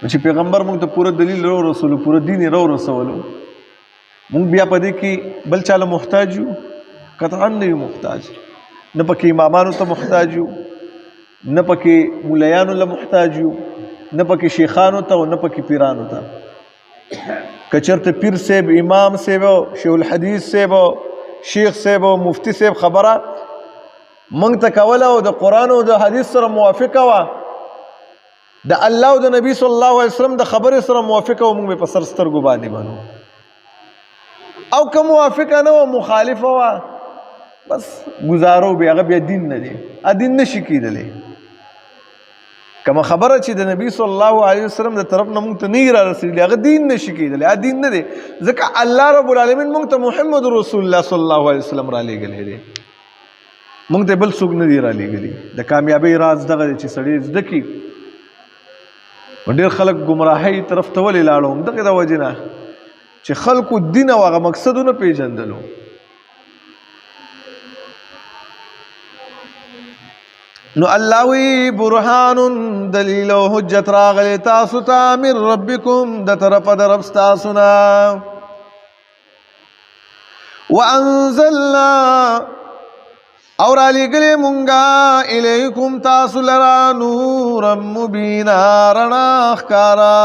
چې پیغمبر موږ ته پوره دلیل رو رسولو پوره دین رو رسولو موږ بیا په دې کې بل چاله محتاج یو قطعا نه یو محتاج نه پکې امامانو ته محتاج یو نه پکې مولیانو له محتاج یو نه پکې شیخانو ته او نه پکې پیرانو ته که چېرته پیر صاحب امام صاحب شیخ الحدیث صاحب شیخ صاحب مفتی صاحب خبره موږ ته کوله او د قرآن او د حدیث سره موافقه وه د الله او د نبی صلی الله علیه وسلم د خبرې سره موافقه وه موږ به په سر سترګو باندې منو او که موافقه نه وه مخالفه وه بس ګزارو بیا هغه بیا دین نه دی دین نشي کېدلی کومه خبره چې د نبی صلی الله علیه وسلم د طرف نه موږ ته نه را رسېدلې هغه دین نشي کېدلی دین نه دی ځکه الله رب العالمین موږ ته محمد رسول الله صلی الله علیه وسلم را لېږلی دی موږ ته بل څوک نه دی را لېږلی د کامیابۍ راز دغه دی چې سړی زده کړي ډېر خلک ګمراهۍ طرف ته ولې لاړو همدغې د وجې نه چې خلکو دین او هغه مقصدونه پېژندلو نو الله وی برهان دلیل او حجت راغلی تاسو ته من ربکم د طرفه د رب ستاسو نه وانزلنا او را لګلې مونږه الیکم تاسو لرا نورا مبینا رڼا ښکارا